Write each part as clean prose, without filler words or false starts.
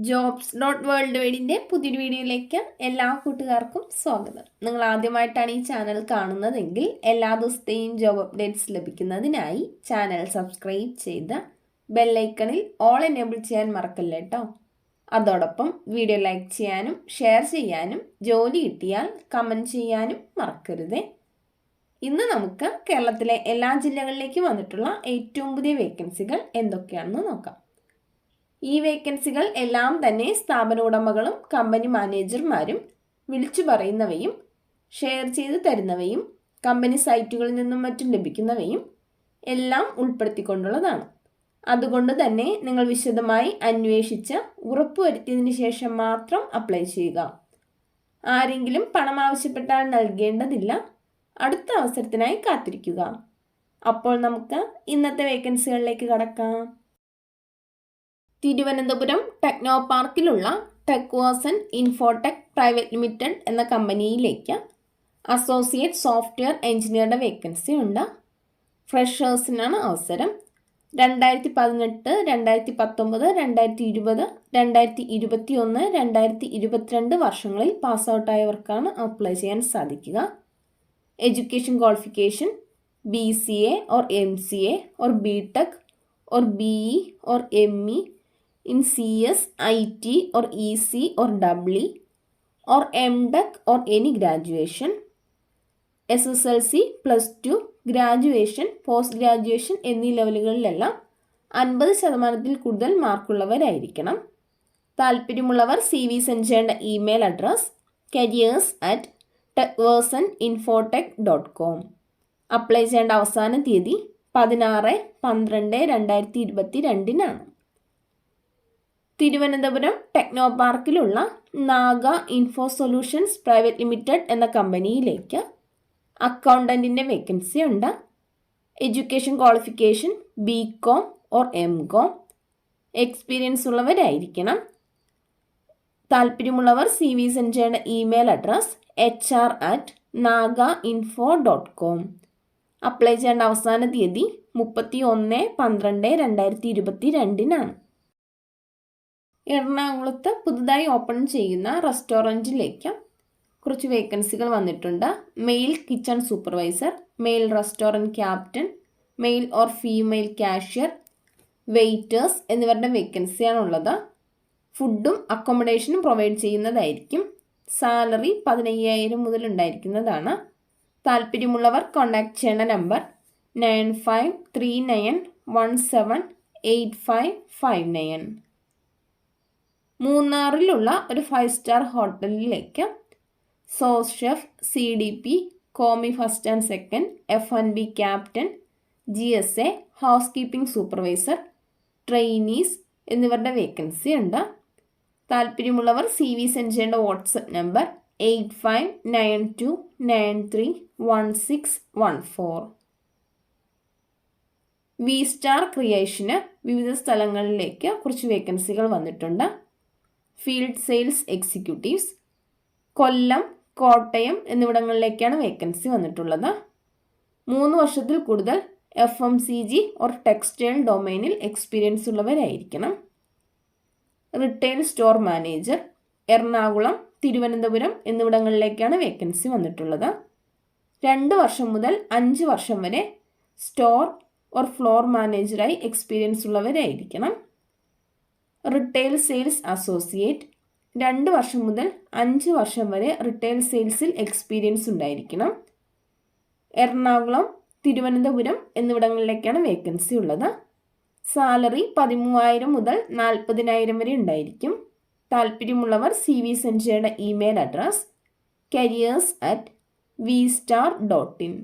JOBS.WORLDWIDE പുതിയൊരു വീഡിയോയിലേക്ക് എല്ലാ കൂട്ടുകാർക്കും സ്വാഗതം. നിങ്ങൾ ആദ്യമായിട്ടാണ് ഈ ചാനൽ കാണുന്നതെങ്കിൽ എല്ലാ ദിവസത്തെയും ജോബ് അപ്ഡേറ്റ്സ് ലഭിക്കുന്നതിനായി ചാനൽ സബ്സ്ക്രൈബ് ചെയ്ത് ബെല്ലൈക്കണിൽ ഓൾ എനേബിൾ ചെയ്യാൻ മറക്കല്ലേ കേട്ടോ. അതോടൊപ്പം വീഡിയോ ലൈക്ക് ചെയ്യാനും ഷെയർ ചെയ്യാനും ജോലി കിട്ടിയാൽ കമൻറ്റ് ചെയ്യാനും മറക്കരുതേ. ഇന്ന് നമുക്ക് കേരളത്തിലെ എല്ലാ ജില്ലകളിലേക്കും വന്നിട്ടുള്ള ഏറ്റവും പുതിയ വേക്കൻസികൾ എന്തൊക്കെയാണെന്ന് നോക്കാം. ഈ വേക്കൻസികൾ എല്ലാം തന്നെ സ്ഥാപന ഉടമകളും കമ്പനി മാനേജർമാരും വിളിച്ചു പറയുന്നവയും ഷെയർ ചെയ്ത് തരുന്നവയും കമ്പനി സൈറ്റുകളിൽ നിന്നും മറ്റും ലഭിക്കുന്നവയും എല്ലാം ഉൾപ്പെടുത്തിക്കൊണ്ടുള്ളതാണ്. അതുകൊണ്ട് തന്നെ നിങ്ങൾ വിശദമായി അന്വേഷിച്ച് ഉറപ്പുവരുത്തിയതിന് ശേഷം മാത്രം അപ്ലൈ ചെയ്യുക. ആരെങ്കിലും പണം ആവശ്യപ്പെട്ടാൽ നൽകേണ്ടതില്ല. അടുത്ത അവസരത്തിനായി കാത്തിരിക്കുക. അപ്പോൾ നമുക്ക് ഇന്നത്തെ വേക്കൻസികളിലേക്ക് കടക്കാം. തിരുവനന്തപുരം ടെക്നോ പാർക്കിലുള്ള ടെക്വേഴ്സൺ ഇൻഫോടെക് പ്രൈവറ്റ് ലിമിറ്റഡ് എന്ന കമ്പനിയിലേക്ക് അസോസിയേറ്റ് സോഫ്റ്റ്വെയർ എഞ്ചിനീയറുടെ വേക്കൻസി ഉണ്ട്. ഫ്രഷേഴ്സിനാണ് അവസരം. 2018, 2019, 2020, 2021, 2022 വർഷങ്ങളിൽ പാസ് ഔട്ടായവർക്കാണ് അപ്ലൈ ചെയ്യാൻ സാധിക്കുക. Education qualification BCA or MCA or BTech or BE or ME in CS, IT or EC or EE or MTech or any graduation, SSLC, +2, graduation, post graduation എന്നീ ലെവലുകളിലെല്ലാം 50% കൂടുതൽ മാർക്കുള്ളവരായിരിക്കണം. താല്പര്യമുള്ളവർ CV സെൻഡ് ചെയ്യേണ്ട email address careers@techversoninfotech.com. Apply ചെയ്യേണ്ട അവസാന തീയതി 16/12/2022 Thiruvananthapuram techno പാർക്കിലുള്ള Naga info solutions private limited എന്ന കമ്പനിയിലേക്ക് അക്കൗണ്ടൻറ്റിൻ്റെ വേക്കൻസി ഉണ്ട്. Education qualification BCom or MCom. Experience ഉള്ളവരായിരിക്കണം. താല്പര്യമുള്ളവർ CV സെൻഡ് ചെയ്യേണ്ട ഇമെയിൽ അഡ്രസ് HR@nagainfo.com. അപ്ലൈ ചെയ്യേണ്ട അവസാന തീയതി 31/12/2022 എറണാകുളത്ത് പുതുതായി ഓപ്പൺ ചെയ്യുന്ന റെസ്റ്റോറൻറ്റിലേക്ക് കുറച്ച് വേക്കൻസികൾ വന്നിട്ടുണ്ട്. Male kitchen supervisor, male restaurant captain, male or female cashier, waiters എന്നിവരുടെ വേക്കൻസിയാണുള്ളത്. ഫുഡും അക്കോമഡേഷനും പ്രൊവൈഡ് ചെയ്യുന്നതായിരിക്കും. സാലറി 15,000 മുതൽ ഉണ്ടായിരിക്കുന്നതാണ്. താല്പര്യമുള്ളവർ കോൺടാക്ട് ചെയ്യേണ്ട നമ്പർ 9539178559. മൂന്നാറിലുള്ള ഒരു 5 സ്റ്റാർ ഹോട്ടലിലേക്ക് sous chef, CDP, commis first and second, F&B captain, GSA, housekeeping supervisor, trainees എന്നിവരുടെ വേക്കൻസി ഉണ്ട്. താല്പര്യമുള്ളവർ CV സെൻഡ് ചെയ്യേണ്ട വാട്സപ്പ് നമ്പർ 8592931614. V-സ്റ്റാർ ക്രിയേഷന് വിവിധ സ്ഥലങ്ങളിലേക്ക് കുറച്ച് വേക്കൻസികൾ വന്നിട്ടുണ്ട്. Field sales executives Kollam, Kottayam എന്നിവിടങ്ങളിലേക്കാണ് വേക്കൻസി വന്നിട്ടുള്ളത്. 3 വർഷത്തിൽ കൂടുതൽ FMCG ഓർ ടെക്സ്റ്റൈൽ ഡൊമൈനിൽ എക്സ്പീരിയൻസ് ഉള്ളവരായിരിക്കണം. Retail store manager Ernakulam, Thiruvananthapuram എന്നിവിടങ്ങളിലേക്കാണ് വേക്കൻസി വന്നിട്ടുള്ളത്. 2 വർഷം മുതൽ 5 വർഷം വരെ സ്റ്റോർ ഓർ ഫ്ലോർ മാനേജറായി എക്സ്പീരിയൻസ് ഉള്ളവരായിരിക്കണം. റിട്ടെയിൽ സെയിൽസ് അസോസിയേറ്റ് 2 വർഷം മുതൽ 5 വർഷം വരെ റിട്ടെയിൽ സെയിൽസിൽ എക്സ്പീരിയൻസ് ഉണ്ടായിരിക്കണം. എറണാകുളം, തിരുവനന്തപുരം എന്നിവിടങ്ങളിലേക്കാണ് വേക്കൻസി ഉള്ളത്. സാലറി 13,000 മുതൽ 40,000 വരെ ഉണ്ടായിരിക്കും. താല്പര്യമുള്ളവർ CV സെൻഡ് ചെയ്യേണ്ട email address careers@vstar.in.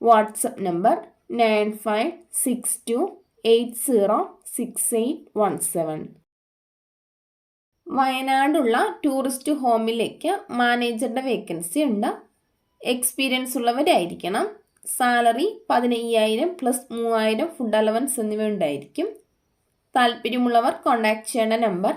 WhatsApp number 9562806817. വയനാടുള്ള ടൂറിസ്റ്റ് ഹോമിലേക്ക് മാനേജറുടെ വേക്കൻസി ഉണ്ട്. എക്സ്പീരിയൻസ് ഉള്ളവരായിരിക്കണം. സാലറി 15,000 + 3,000 ഫുഡ് അലവൻസ് എന്നിവ ഉണ്ടായിരിക്കും. താല്പര്യമുള്ളവർ കോൺടാക്ട് ചെയ്യേണ്ട നമ്പർ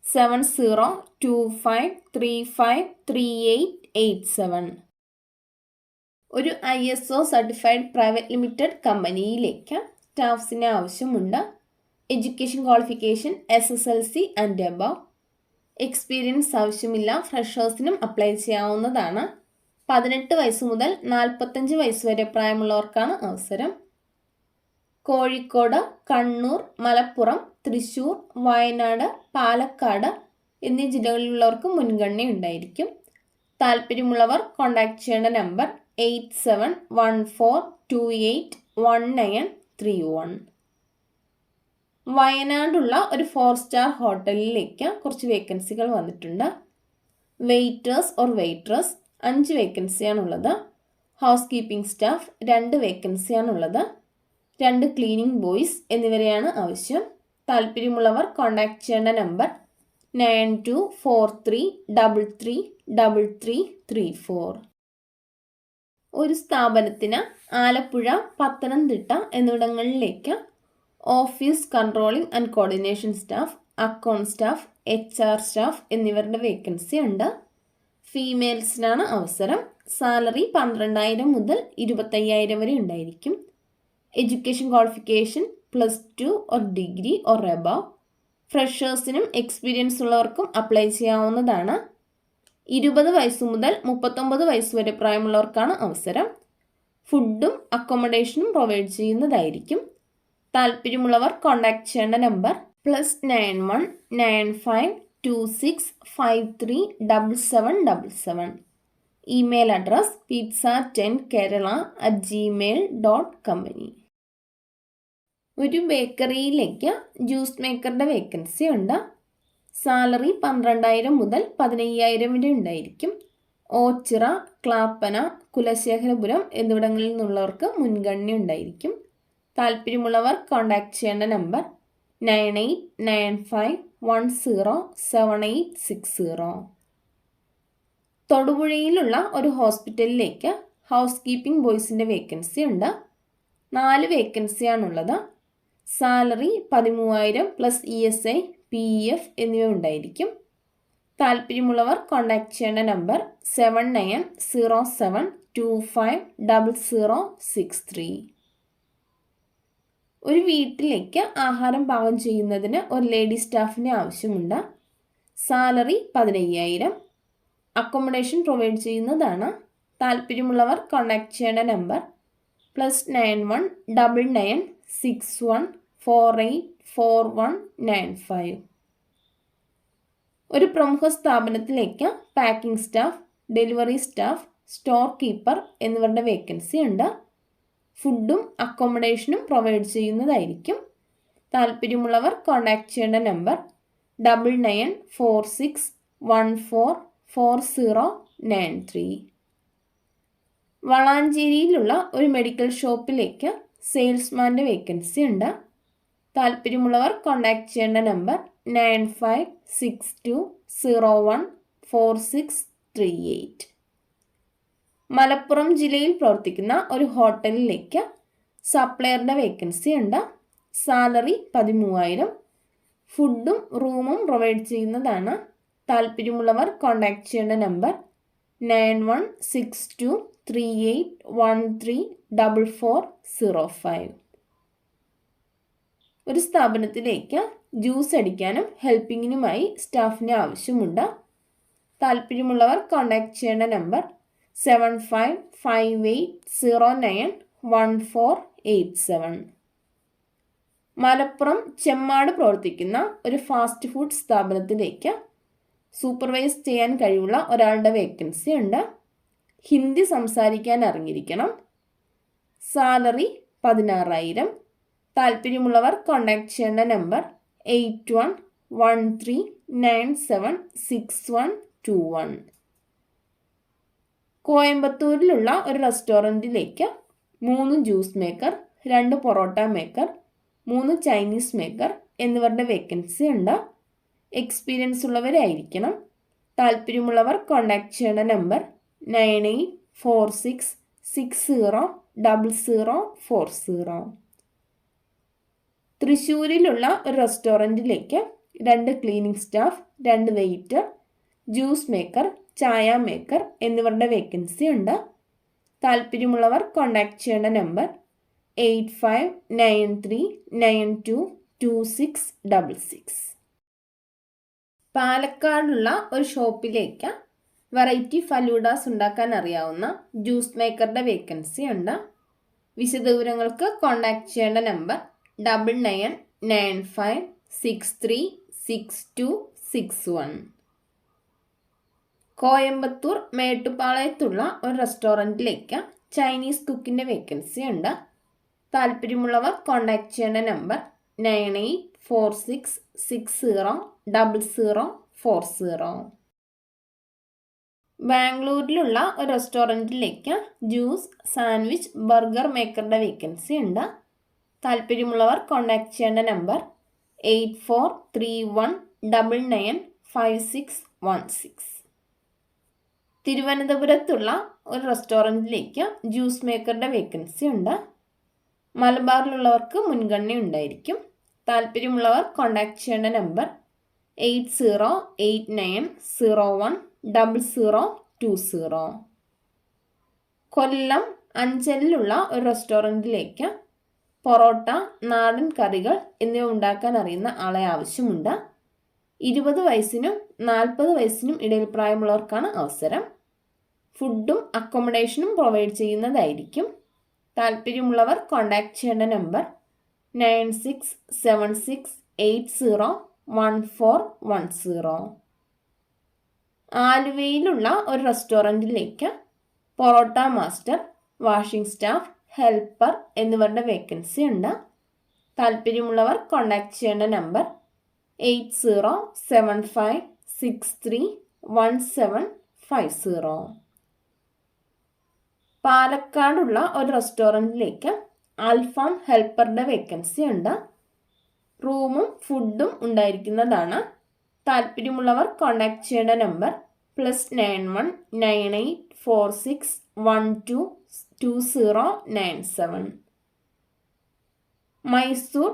7025353887. ഒരു ISO സർട്ടിഫൈഡ് പ്രൈവറ്റ് ലിമിറ്റഡ് കമ്പനിയിലേക്ക് സ്റ്റാഫ്സിന് ആവശ്യമുണ്ട്. Education qualification SSLC and above. Experience ആവശ്യമില്ല, ഫ്രഷേഴ്സിനും അപ്ലൈ ചെയ്യാവുന്നതാണ്. 18 വയസ്സ് മുതൽ 45 വയസ്സ് വരെ പ്രായമുള്ളവർക്കാണ് അവസരം. കോഴിക്കോട്, കണ്ണൂർ, മലപ്പുറം, തൃശ്ശൂർ, വയനാട്, പാലക്കാട് എന്നീ ജില്ലകളിലുള്ളവർക്ക് മുൻഗണന ഉണ്ടായിരിക്കും. താല്പര്യമുള്ളവർ കോൺടാക്ട് ചെയ്യേണ്ട നമ്പർ 8714281931. വയനാടുള്ള ഒരു 4 സ്റ്റാർ ഹോട്ടലിലേക്ക് കുറച്ച് വേക്കൻസികൾ വന്നിട്ടുണ്ട്. വെയിറ്റേഴ്സ് ഓർ വെയിട്രസ് 5 വേക്കൻസിയാണുള്ളത്. ഹൗസ് കീപ്പിംഗ് സ്റ്റാഫ് 2 വേക്കൻസിയാണുള്ളത്. 2 ക്ലീനിങ് ബോയ്സ് എന്നിവരെയാണ് ആവശ്യം. താല്പര്യമുള്ളവർ കോൺടാക്ട് ചെയ്യേണ്ട നമ്പർ 9243333334. ഒരു സ്ഥാപനത്തിന് ആലപ്പുഴ, പത്തനംതിട്ട എന്നിവിടങ്ങളിലേക്ക് office controlling and coordination staff, account staff, HR staff എന്നിവരുടെ വേക്കൻസി ഉണ്ട്. ഫീമെയിൽസിനാണ് അവസരം. സാലറി 12,000 മുതൽ 25,000 വരെ ഉണ്ടായിരിക്കും. Education qualification +2 or degree or above. ഫ്രഷേഴ്സിനും എക്സ്പീരിയൻസ് ഉള്ളവർക്കും അപ്ലൈ ചെയ്യാവുന്നതാണ്. 20 വയസ്സ് മുതൽ 39 വയസ്സ് വരെ പ്രായമുള്ളവർക്കാണ് അവസരം. ഫുഡും അക്കോമഡേഷനും പ്രൊവൈഡ് ചെയ്യുന്നതായിരിക്കും. താല്പര്യമുള്ളവർ കോൺടാക്ട് ചെയ്യേണ്ട നമ്പർ +919526537777. Email address pizza10kerala@gmail.com. ഒരു ബേക്കറിയിലേക്ക് ജ്യൂസ് മേക്കറുടെ വേക്കൻസി ഉണ്ട്. സാലറി 12,000 മുതൽ 15,000 വരെ ഉണ്ടായിരിക്കും. ഓച്ചിറ, ക്ലാപ്പന, കുലശേഖരപുരം എന്നിവിടങ്ങളിൽ നിന്നുള്ളവർക്ക് മുൻഗണന ഉണ്ടായിരിക്കും. താല്പര്യമുള്ളവർ കോൺടാക്ട് ചെയ്യേണ്ട നമ്പർ 9895107860. തൊടുപുഴയിലുള്ള ഒരു ഹോസ്പിറ്റലിലേക്ക് ഹൗസ് കീപ്പിംഗ് ബോയ്സിൻ്റെ വേക്കൻസി ഉണ്ട്. 4 വേക്കൻസിയാണുള്ളത്. സാലറി 13,000 പ്ലസ് ESI, PF എന്നിവ ഉണ്ടായിരിക്കും. താല്പര്യമുള്ളവർ കോൺടാക്ട് ചെയ്യേണ്ട നമ്പർ 7907250063. ഒരു വീട്ടിലേക്ക് ആഹാരം പാകം ചെയ്യുന്നതിന് ഒരു ലേഡി സ്റ്റാഫിനെ ആവശ്യമുണ്ട്. സാലറി 15,000. അക്കോമഡേഷൻ പ്രൊവൈഡ് ചെയ്യുന്നതാണ്. താല്പര്യമുള്ളവർ കോൺടാക്ട് ചെയ്യേണ്ട നമ്പർ +919961484195. ഒരു പ്രമുഖ സ്ഥാപനത്തിലേക്ക് packing staff, delivery staff, store keeper എന്നിവരുടെ വേക്കൻസി ഉണ്ട്. ഫുഡും അക്കോമഡേഷനും പ്രൊവൈഡ് ചെയ്യുന്നതായിരിക്കും. താല്പര്യമുള്ളവർ കോൺടാക്ട് ചെയ്യേണ്ട നമ്പർ 9946144093. വളാഞ്ചേരിയിലുള്ള ഒരു മെഡിക്കൽ ഷോപ്പിലേക്ക് സെയിൽസ്മാൻ്റെ വേക്കൻസി ഉണ്ട്. താല്പര്യമുള്ളവർ കോൺടാക്ട് ചെയ്യേണ്ട നമ്പർ 9562014638. മലപ്പുറം ജില്ലയിൽ പ്രവർത്തിക്കുന്ന ഒരു ഹോട്ടലിലേക്ക് സപ്ലയറുടെ വേക്കൻസി ഉണ്ട്. സാലറി 13,000. ഫുഡും റൂമും പ്രൊവൈഡ് ചെയ്യുന്നതാണ്. താല്പര്യമുള്ളവർ കോൺടാക്ട് ചെയ്യേണ്ട നമ്പർ 916238134405. ഒരു സ്ഥാപനത്തിലേക്ക് ജ്യൂസ് അടിക്കാനും ഹെൽപ്പിങ്ങിനുമായി സ്റ്റാഫിന് ആവശ്യമുണ്ട്. താല്പര്യമുള്ളവർ കോൺടാക്ട് ചെയ്യേണ്ട നമ്പർ 7558091487. മലപ്പുറം ചെമ്മാട് പ്രവർത്തിക്കുന്ന ഒരു ഫാസ്റ്റ് ഫുഡ് സ്ഥാപനത്തിലേക്ക് സൂപ്പർവൈസ് ചെയ്യാൻ കഴിവുള്ള ഒരാളുടെ വേക്കൻസി ഉണ്ട്. ഹിന്ദി സംസാരിക്കാൻ അറിഞ്ഞിരിക്കണം. സാലറി 16,000. താല്പര്യമുള്ളവർ കോൺടാക്ട് ചെയ്യേണ്ട നമ്പർ 8113976121. കോയമ്പത്തൂരിലുള്ള ഒരു റെസ്റ്റോറൻറ്റിലേക്ക് 3 juice maker, 2 parotta maker, 3 Chinese maker എന്നിവരുടെ വേക്കൻസി ഉണ്ട്. എക്സ്പീരിയൻസ് ഉള്ളവരായിരിക്കണം. താല്പര്യമുള്ളവർ കോൺടാക്ട് ചെയ്യേണ്ട നമ്പർ 9846600040. തൃശ്ശൂരിലുള്ള ഒരു റെസ്റ്റോറൻറ്റിലേക്ക് 2 cleaning staff, 2 waiter, juice maker, ചായ മേക്കർ എന്നിവരുടെ വേക്കൻസി ഉണ്ട്. താല്പര്യമുള്ളവർ കോൺടാക്ട് ചെയ്യേണ്ട നമ്പർ 8593922666. പാലക്കാടുള്ള ഒരു ഷോപ്പിലേക്ക് വെറൈറ്റി ഫലൂഡാസ് ഉണ്ടാക്കാൻ അറിയാവുന്ന ജ്യൂസ് മേക്കറുടെ വേക്കൻസി ഉണ്ട്. വിശദവിവരങ്ങൾക്ക് കോൺടാക്ട് ചെയ്യേണ്ട നമ്പർ 9995636261. കോയമ്പത്തൂർ മേട്ടുപ്പാളയത്തുള്ള ഒരു റെസ്റ്റോറൻറ്റിലേക്ക് ചൈനീസ് കുക്കിൻ്റെ വേക്കൻസി ഉണ്ട്. താല്പര്യമുള്ളവർ കോൺടാക്ട് ചെയ്യേണ്ട നമ്പർ 9846600040. ബാംഗ്ലൂരിലുള്ള ഒരു റെസ്റ്റോറൻറ്റിലേക്ക് ജ്യൂസ്, സാൻഡ്വിച്ച്, ബർഗർ മേക്കറുടെ വേക്കൻസി ഉണ്ട്. താല്പര്യമുള്ളവർ കോൺടാക്ട് ചെയ്യേണ്ട നമ്പർ 8431995616. തിരുവനന്തപുരത്തുള്ള ഒരു റെസ്റ്റോറൻറ്റിലേക്ക് ജ്യൂസ് മേക്കറുടെ വേക്കൻസി ഉണ്ട്. മലബാറിലുള്ളവർക്ക് മുൻഗണന ഉണ്ടായിരിക്കും. താല്പര്യമുള്ളവർ കോൺടാക്ട് ചെയ്യേണ്ട നമ്പർ 8089010020. കൊല്ലം അഞ്ചലിലുള്ള ഒരു റെസ്റ്റോറൻറ്റിലേക്ക് പൊറോട്ട, നാടൻ കറികൾ എന്നിവ ഉണ്ടാക്കാൻ അറിയുന്ന ആളെ ആവശ്യമുണ്ട്. 20 വയസ്സിനും 40 വയസ്സിനും ഇടയിൽ പ്രായമുള്ളവർക്കാണ് അവസരം. ഫുഡും അക്കോമഡേഷനും പ്രൊവൈഡ് ചെയ്യുന്നതായിരിക്കും. താല്പര്യമുള്ളവർ കോൺടാക്ട് ചെയ്യേണ്ട നമ്പർ 9676801410. ആലുവയിലുള്ള ഒരു റെസ്റ്റോറൻറ്റിലേക്ക് parotta master, washing staff, helper എന്നിവരുടെ വേക്കൻസി ഉണ്ട്. താല്പര്യമുള്ളവർ കോൺടാക്ട് ചെയ്യേണ്ട നമ്പർ 8075631750. പാലക്കാടുള്ള ഒരു റെസ്റ്റോറൻറ്റിലേക്ക് അൽഫാം ഹെൽപ്പറുടെ വേക്കൻസി ഉണ്ട്. റൂമും ഫുഡും ഉണ്ടായിരിക്കുന്നതാണ്. താല്പര്യമുള്ളവർ കോൺടാക്ട് ചെയ്യേണ്ട നമ്പർ +919846122097. മൈസൂർ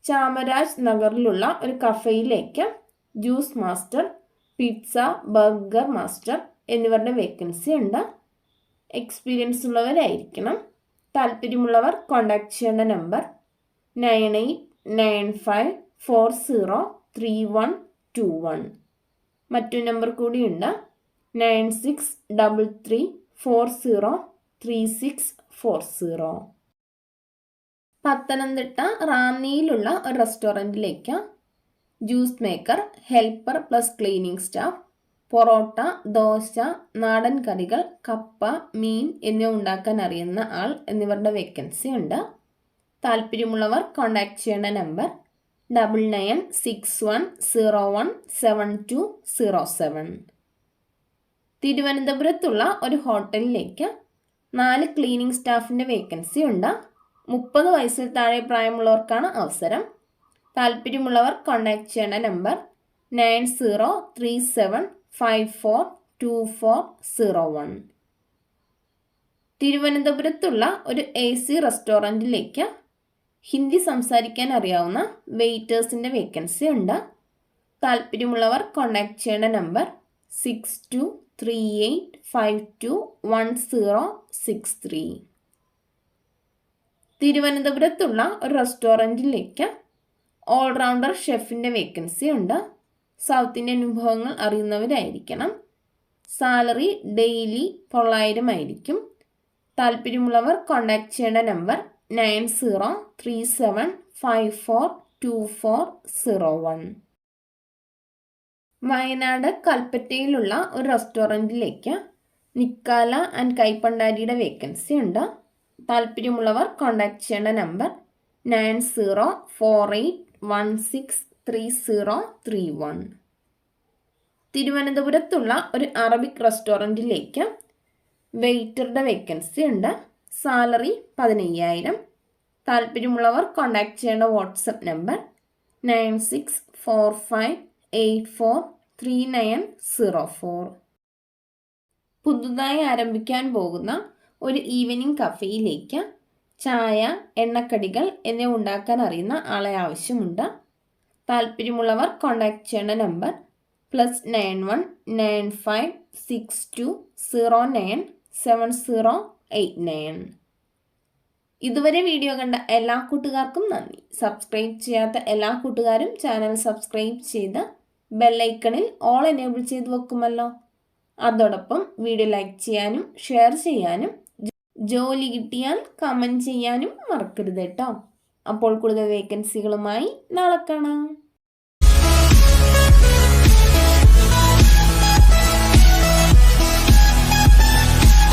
ചാമരാജ് നഗറിലുള്ള ഒരു കഫേയിലേക്ക് juice master, pizza, burger master എന്നിവരുടെ വേക്കൻസി ഉണ്ട്. എക്സ്പീരിയൻസ് ഉള്ളവരായിരിക്കണം. താല്പര്യമുള്ളവർ കോൺടാക്ട് ചെയ്യേണ്ട നമ്പർ 9895403121. മറ്റൊരു നമ്പർ കൂടിയുണ്ട് 9633403640. പത്തനംതിട്ട റാന്നിയിലുള്ള ഒരു റെസ്റ്റോറൻറ്റിലേക്ക് juice maker, helper plus cleaning staff, parotta, dosa, നാടൻ കറികൾ, കപ്പ, മീൻ എന്നിവ ഉണ്ടാക്കാൻ അറിയുന്ന ആൾ എന്നിവരുടെ വേക്കൻസി ഉണ്ട്. താല്പര്യമുള്ളവർ കോൺടാക്ട് ചെയ്യേണ്ട നമ്പർ 9961017207. തിരുവനന്തപുരത്തുള്ള ഒരു ഹോട്ടലിലേക്ക് 4 ക്ലീനിങ് സ്റ്റാഫിൻ്റെ വേക്കൻസി ഉണ്ട്. 30 വയസ്സിൽ താഴെ പ്രായമുള്ളവർക്കാണ് അവസരം. താല്പര്യമുള്ളവർ കോൺടാക്ട് ചെയ്യേണ്ട നമ്പർ 9037542401. തിരുവനന്തപുരത്തുള്ള ഒരു AC റെസ്റ്റോറൻറ്റിലേക്ക് ഹിന്ദി സംസാരിക്കാൻ അറിയാവുന്ന വെയിറ്റേഴ്സിൻ്റെ വേക്കൻസി ഉണ്ട്. താല്പര്യമുള്ളവർ കോൺടാക്ട് ചെയ്യേണ്ട നമ്പർ 6238521063. തിരുവനന്തപുരത്തുള്ള ഒരു റെസ്റ്റോറൻറ്റിലേക്ക് ഓൾറൗണ്ടർ ഷെഫിൻ്റെ വേക്കൻസി ഉണ്ട്. സൗത്ത് ഇന്ത്യൻ വിഭവങ്ങൾ അറിയുന്നവരായിരിക്കണം. സാലറി ഡെയിലി 900 ആയിരിക്കും. താല്പര്യമുള്ളവർ കോൺടാക്ട് ചെയ്യേണ്ട നമ്പർ 9037542401. വയനാട് കൽപ്പറ്റയിലുള്ള ഒരു റെസ്റ്റോറൻറ്റിലേക്ക് നിക്കാല ആൻഡ് കൈപ്പണ്ടാരിയുടെ വേക്കൻസി ഉണ്ട്. താല്പര്യമുള്ളവർ കോൺടാക്ട് ചെയ്യേണ്ട നമ്പർ 9048163031. തിരുവനന്തപുരത്തുള്ള ഒരു അറബിക് റെസ്റ്റോറൻറ്റിലേക്ക് വെയിറ്ററുടെ വേക്കൻസി ഉണ്ട്. സാലറി 15000. താല്പര്യമുള്ളവർ കോൺടാക്ട് ചെയ്യേണ്ട വാട്സപ്പ് നമ്പർ 9645843904. പുതുതായി ആരംഭിക്കാൻ പോകുന്ന ഒരു ഈവനിങ് കഫേയിലേക്ക് ചായ, എണ്ണക്കടികൾ എന്നിവ ഉണ്ടാക്കാൻ അറിയുന്ന ആളെ ആവശ്യമുണ്ട്. താല്പര്യമുള്ളവർ കോൺടാക്ട് ചെയ്യേണ്ട നമ്പർ +919562097089. ഇതുവരെ വീഡിയോ കണ്ട എല്ലാ കൂട്ടുകാർക്കും നന്ദി. സബ്സ്ക്രൈബ് ചെയ്യാത്ത എല്ലാ കൂട്ടുകാരും ചാനൽ സബ്സ്ക്രൈബ് ചെയ്ത് ബെല്ലൈക്കണിൽ ഓൾ എനേബിൾ ചെയ്ത് വെക്കുമല്ലോ. അതോടൊപ്പം വീഡിയോ ലൈക്ക് ചെയ്യാനും ഷെയർ ചെയ്യാനും ജോലി കിട്ടിയാൽ കമൻറ്റ് ചെയ്യാനും മറക്കരുത് കേട്ടോ. അപ്പോൾ കൂടുതൽ വേക്കൻസികളുമായി നാളെ കാണാം.